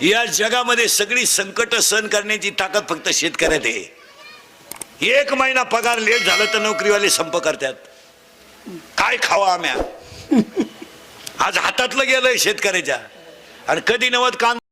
या जगामध्ये सगळी संकट सहन करण्याची ताकद फक्त शेतकऱ्यात आहे. 1 महिना पगार लेट झालं तर नोकरीवाले संप करतात. काय खावा आम्या आज हातातलं गेलंय शेतकऱ्याच्या. आणि कधी नवत कांदा